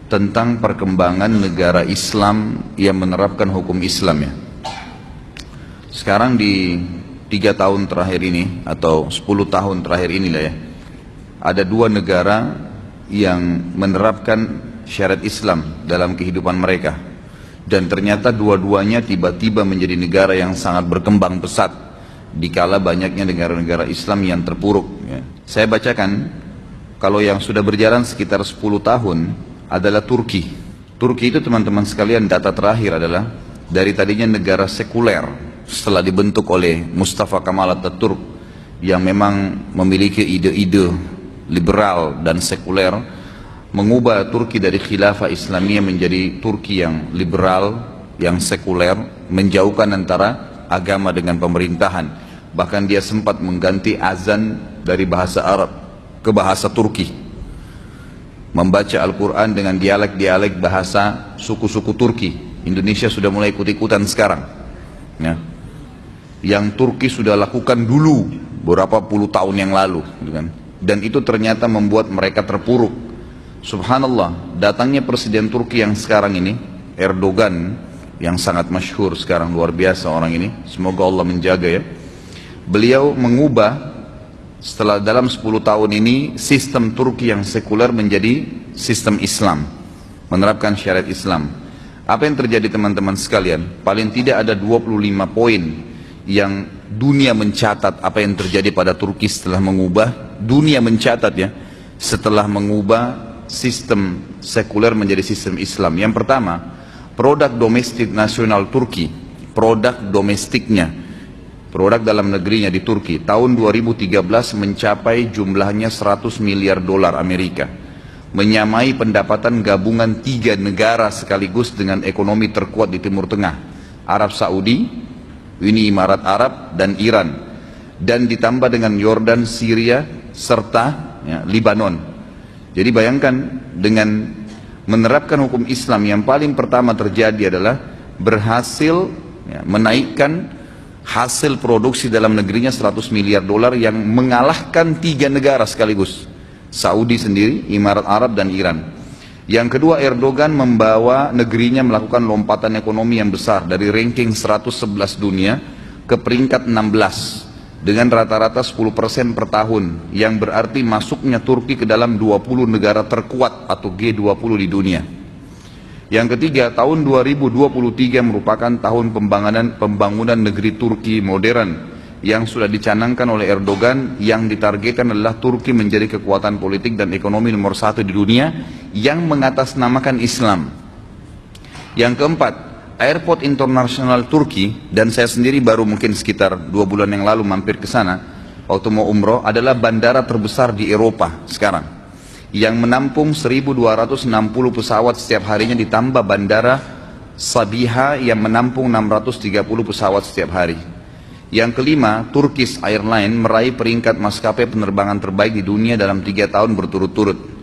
tentang perkembangan negara Islam yang menerapkan hukum Islam ya. Sekarang di 3 tahun terakhir ini atau 10 tahun terakhir inilah ya, ada 2 negara yang menerapkan syariat Islam dalam kehidupan mereka, dan ternyata dua-duanya tiba-tiba menjadi negara yang sangat berkembang pesat dikala banyaknya negara-negara Islam yang terpuruk ya. Saya bacakan, kalau yang sudah berjalan sekitar 10 tahun adalah Turki. Turki itu teman-teman sekalian, data terakhir adalah dari tadinya negara sekuler setelah dibentuk oleh Mustafa Kemal Atatürk yang memang memiliki ide-ide liberal dan sekuler, mengubah Turki dari khilafah Islamiyah menjadi Turki yang liberal, yang sekuler, menjauhkan antara agama dengan pemerintahan. Bahkan dia sempat mengganti azan dari bahasa Arab ke bahasa Turki, membaca Al-Quran dengan dialek-dialek bahasa suku-suku Turki. Indonesia sudah mulai ikut-ikutan sekarang ya. Yang Turki sudah lakukan dulu beberapa puluh tahun yang lalu gitu kan. Dan itu ternyata membuat mereka terpuruk. Subhanallah, datangnya presiden Turki yang sekarang ini, Erdogan, yang sangat masyhur sekarang, luar biasa orang ini, semoga Allah menjaga ya. Beliau mengubah setelah dalam 10 tahun ini sistem Turki yang sekuler menjadi sistem Islam, menerapkan syariat Islam. Apa yang terjadi teman-teman sekalian? Paling tidak ada 25 poin yang dunia mencatat apa yang terjadi pada Turki setelah mengubah, dunia mencatat ya, setelah mengubah sistem sekuler menjadi sistem Islam. Yang pertama, produk domestik nasional Turki, produk domestiknya, produk dalam negerinya di Turki tahun 2013 mencapai jumlahnya 100 miliar dolar Amerika, menyamai pendapatan gabungan 3 negara sekaligus dengan ekonomi terkuat di Timur Tengah, Arab Saudi, Uni Emirat Arab dan Iran, dan ditambah dengan Yordan, Syria serta ya, Lebanon. Jadi bayangkan, dengan menerapkan hukum Islam yang paling pertama terjadi adalah berhasil ya, menaikkan hasil produksi dalam negerinya 100 miliar dolar yang mengalahkan 3 negara sekaligus, Saudi sendiri, Emirat Arab dan Iran. Yang kedua, Erdogan membawa negerinya melakukan lompatan ekonomi yang besar dari ranking 111 dunia ke peringkat 16 dengan rata-rata 10% per tahun, yang berarti masuknya Turki ke dalam 20 negara terkuat atau G20 di dunia. Yang ketiga, tahun 2023 merupakan tahun pembangunan negeri Turki modern yang sudah dicanangkan oleh Erdogan, yang ditargetkan adalah Turki menjadi kekuatan politik dan ekonomi nomor 1 di dunia yang mengatasnamakan Islam. Yang keempat, airport internasional Turki, dan saya sendiri baru mungkin sekitar 2 bulan yang lalu mampir ke sana waktu mau umroh, adalah bandara terbesar di Eropa sekarang, yang menampung 1.260 pesawat setiap harinya, ditambah bandara Sabiha yang menampung 630 pesawat setiap hari. Yang kelima, Turkish Airlines meraih peringkat maskapai penerbangan terbaik di dunia dalam 3 tahun berturut-turut.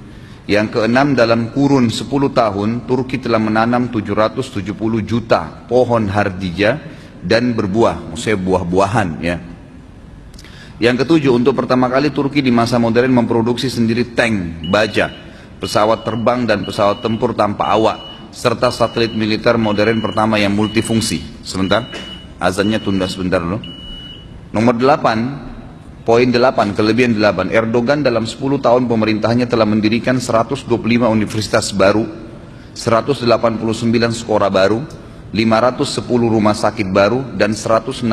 Yang keenam, dalam kurun 10 tahun, Turki telah menanam 770 juta pohon hardija dan berbuah, maksudnya buah-buahan ya. Yang ketujuh, untuk pertama kali Turki di masa modern memproduksi sendiri tank, baja, pesawat terbang dan pesawat tempur tanpa awak, serta satelit militer modern pertama yang multifungsi. Sebentar, azannya tunda sebentar dulu. Nomor 8, poin 8, kelebihan 8, Erdogan dalam 10 tahun pemerintahannya telah mendirikan 125 universitas baru, 189 sekolah baru, 510 rumah sakit baru, dan 169.000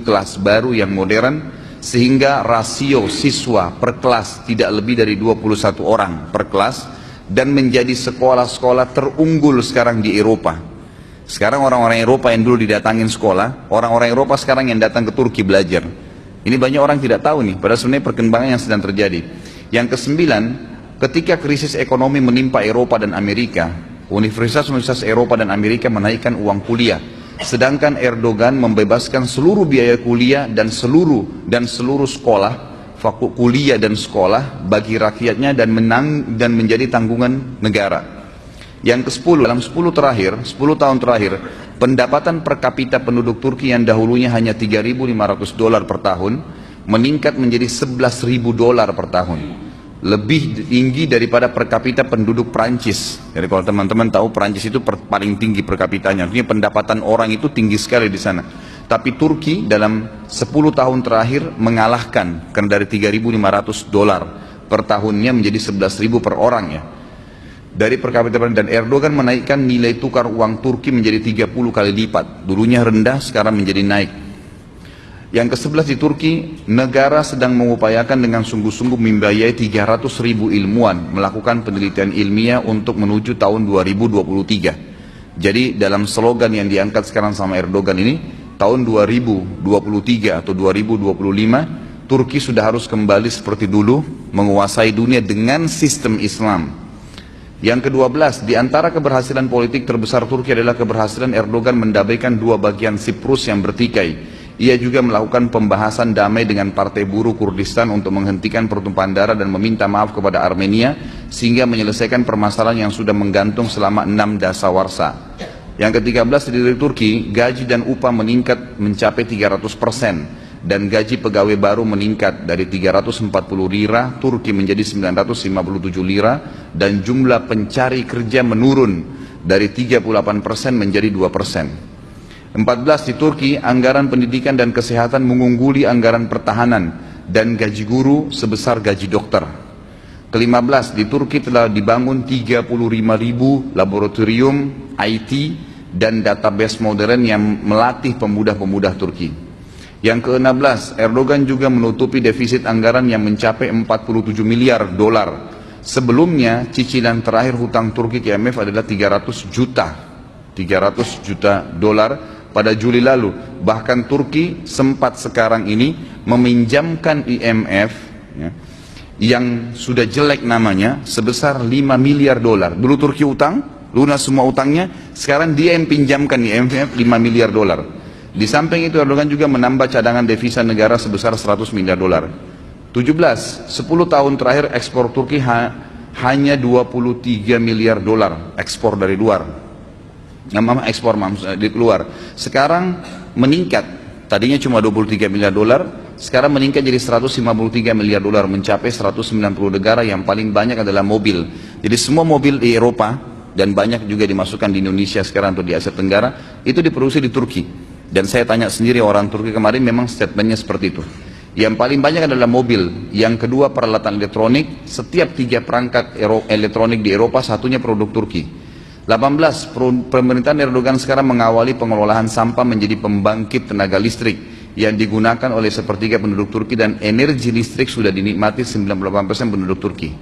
kelas baru yang modern, sehingga rasio siswa per kelas tidak lebih dari 21 orang per kelas, dan menjadi sekolah-sekolah terunggul sekarang di Eropa. Sekarang orang-orang Eropa yang dulu didatangin sekolah, orang-orang Eropa sekarang yang datang ke Turki belajar. Ini banyak orang tidak tahu nih, padahal sebenarnya perkembangan yang sedang terjadi. Yang kesembilan, ketika krisis ekonomi menimpa Eropa dan Amerika, universitas-universitas Eropa dan Amerika menaikkan uang kuliah, sedangkan Erdogan membebaskan seluruh biaya kuliah dan seluruh sekolah, kuliah dan sekolah bagi rakyatnya, dan menjadi tanggungan negara. Yang ke-10, dalam 10 tahun terakhir, pendapatan per kapita penduduk Turki yang dahulunya hanya 3.500 dolar per tahun meningkat menjadi 11.000 dolar per tahun. lebih tinggi daripada per kapita penduduk Prancis. Jadi kalau teman-teman tahu Prancis itu paling tinggi per kapitanya, artinya pendapatan orang itu tinggi sekali di sana. Tapi Turki dalam 10 tahun terakhir mengalahkan, karena dari 3.500 dolar per tahunnya menjadi 11.000 per orang ya. Dari per kapita, dan Erdogan menaikkan nilai tukar uang Turki menjadi 30 kali lipat. Dulunya rendah, sekarang menjadi naik. Yang ke-11 di Turki, negara sedang mengupayakan dengan sungguh-sungguh membiayai 300.000 ilmuwan melakukan penelitian ilmiah untuk menuju tahun 2023. Jadi dalam slogan yang diangkat sekarang sama Erdogan ini, tahun 2023 atau 2025, Turki sudah harus kembali seperti dulu, menguasai dunia dengan sistem Islam. Yang ke-12, di antara keberhasilan politik terbesar Turki adalah keberhasilan Erdogan mendamaikan dua bagian Siprus yang bertikai. Ia juga melakukan pembahasan damai dengan Partai Buruh Kurdistan untuk menghentikan pertumpahan darah dan meminta maaf kepada Armenia sehingga menyelesaikan permasalahan yang sudah menggantung selama 6 dasawarsa. Yang ke-13 di Turki, gaji dan upah meningkat mencapai 300% dan gaji pegawai baru meningkat dari 340 lira Turki menjadi 957 lira dan jumlah pencari kerja menurun dari 38% menjadi 2%. 14 di Turki, anggaran pendidikan dan kesehatan mengungguli anggaran pertahanan dan gaji guru sebesar gaji dokter. Ke-15 di Turki telah dibangun 35.000 laboratorium IT dan database modern yang melatih pemuda-pemuda Turki. Yang ke-16, Erdogan juga menutupi defisit anggaran yang mencapai 47 miliar dolar. Sebelumnya, cicilan terakhir hutang Turki ke IMF adalah 300 juta dolar pada Juli lalu. Bahkan Turki sempat sekarang ini meminjamkan IMF ya, yang sudah jelek namanya sebesar 5 miliar dolar. Dulu Turki utang, lunas semua utangnya, sekarang dia yang pinjamkan IMF 5 miliar dolar. Di samping itu Erdogan juga menambah cadangan devisa negara sebesar 100 miliar dolar. 17, 10 tahun terakhir ekspor Turki hanya 23 miliar dolar ekspor dari luar. Ekspor di luar sekarang meningkat, tadinya cuma 23 miliar dolar, sekarang meningkat jadi 153 miliar dolar, mencapai 190 negara. Yang paling banyak adalah mobil. Jadi semua mobil di Eropa dan banyak juga dimasukkan di Indonesia sekarang atau di Asia Tenggara itu diproduksi di Turki. Dan saya tanya sendiri orang Turki kemarin, memang statementnya seperti itu. Yang paling banyak adalah mobil, yang kedua peralatan elektronik. Setiap 3 perangkat elektronik di Eropa satunya produk Turki. 18, pemerintahan Erdogan sekarang mengawali pengelolaan sampah menjadi pembangkit tenaga listrik yang digunakan oleh sepertiga penduduk Turki, dan energi listrik sudah dinikmati 98% penduduk Turki.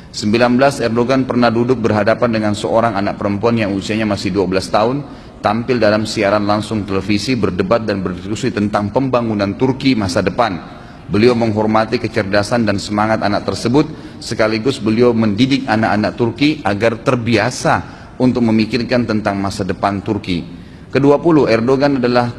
19, Erdogan pernah duduk berhadapan dengan seorang anak perempuan yang usianya masih 12 tahun, tampil dalam siaran langsung televisi, berdebat dan berdiskusi tentang pembangunan Turki masa depan. Beliau menghormati kecerdasan dan semangat anak tersebut, sekaligus beliau mendidik anak-anak Turki agar terbiasa untuk memikirkan tentang masa depan Turki. Ke-20, Erdogan adalah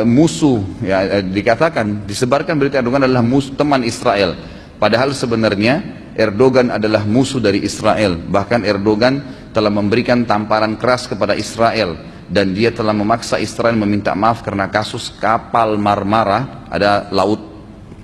musuh, ya, dikatakan, disebarkan berita Erdogan adalah teman Israel. Padahal sebenarnya Erdogan adalah musuh dari Israel. Bahkan Erdogan telah memberikan tamparan keras kepada Israel, dan dia telah memaksa Israel meminta maaf karena kasus kapal Marmara. Ada laut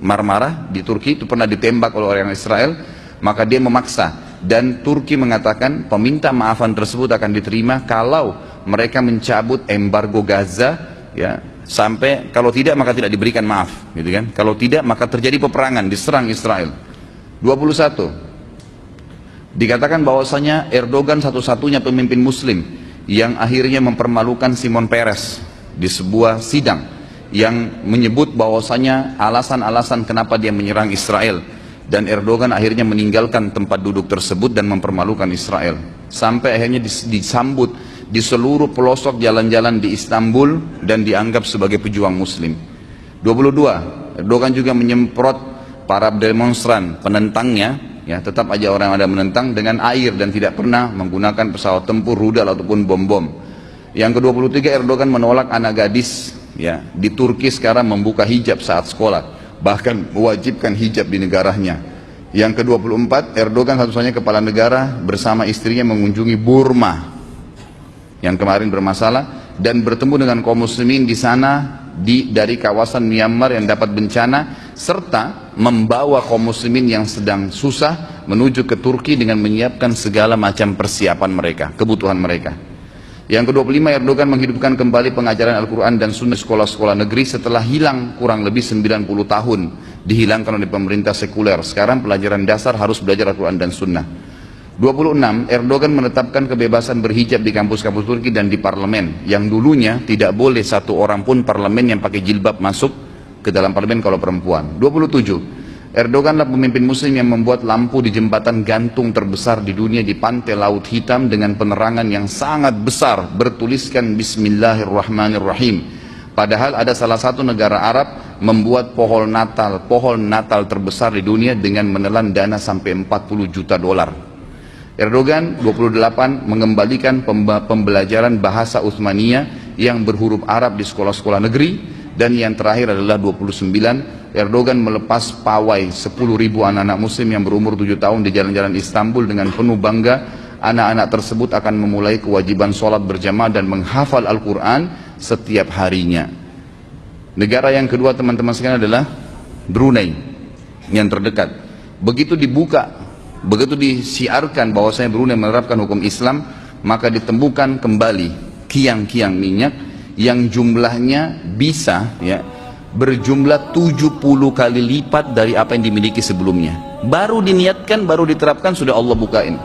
Marmara di Turki, itu pernah ditembak oleh orang Israel, maka dia memaksa. Dan Turki mengatakan peminta maafan tersebut akan diterima kalau mereka mencabut embargo Gaza, ya, sampai kalau tidak maka tidak diberikan maaf, gitu kan? Kalau tidak maka terjadi peperangan, diserang Israel. 21, dikatakan bahwasanya Erdogan satu-satunya pemimpin Muslim yang akhirnya mempermalukan Shimon Peres di sebuah sidang yang menyebut bahwasanya alasan-alasan kenapa dia menyerang Israel. Dan Erdogan akhirnya meninggalkan tempat duduk tersebut dan mempermalukan Israel. Sampai akhirnya disambut di seluruh pelosok jalan-jalan di Istanbul dan dianggap sebagai pejuang Muslim. 22, Erdogan juga menyemprot para demonstran penentangnya, ya, tetap aja orang ada menentang, dengan air dan tidak pernah menggunakan pesawat tempur, rudal ataupun bom-bom. Yang ke-23, Erdogan menolak anak gadis, ya, di Turki sekarang membuka hijab saat sekolah, bahkan mewajibkan hijab di negaranya. Yang ke-24, Erdogan satu-satunya kepala negara bersama istrinya mengunjungi Burma yang kemarin bermasalah dan bertemu dengan kaum muslimin di sana dari kawasan Myanmar yang dapat bencana, serta membawa kaum muslimin yang sedang susah menuju ke Turki dengan menyiapkan segala macam persiapan mereka, kebutuhan mereka. Yang ke-25, Erdogan menghidupkan kembali pengajaran Al-Quran dan Sunnah sekolah-sekolah negeri setelah hilang kurang lebih 90 tahun, dihilangkan oleh pemerintah sekuler. Sekarang pelajaran dasar harus belajar Al-Quran dan Sunnah. 26, Erdogan menetapkan kebebasan berhijab di kampus-kampus Turki dan di parlemen, yang dulunya tidak boleh satu orang pun parlemen yang pakai jilbab masuk ke dalam parlemen kalau perempuan. 27, Erdoganlah pemimpin muslim yang membuat lampu di jembatan gantung terbesar di dunia di pantai Laut Hitam dengan penerangan yang sangat besar bertuliskan Bismillahirrahmanirrahim. Padahal ada salah satu negara Arab membuat pohon Natal terbesar di dunia dengan menelan dana sampai 40 juta dolar. Erdogan 28 mengembalikan pembelajaran bahasa Utsmaniyah yang berhuruf Arab di sekolah-sekolah negeri. Dan yang terakhir adalah 29, Erdogan melepas pawai 10.000 anak-anak muslim yang berumur 7 tahun di jalan-jalan Istanbul dengan penuh bangga. Anak-anak tersebut akan memulai kewajiban sholat berjamaah dan menghafal Al-Quran setiap harinya. Negara yang kedua teman-teman sekalian adalah Brunei yang terdekat. Begitu dibuka, begitu disiarkan bahwasanya Brunei menerapkan hukum Islam, maka ditemukan kembali kiang-kiang minyak yang jumlahnya bisa berjumlah 70 kali lipat dari apa yang dimiliki sebelumnya. Baru diniatkan, baru diterapkan, sudah Allah bukain.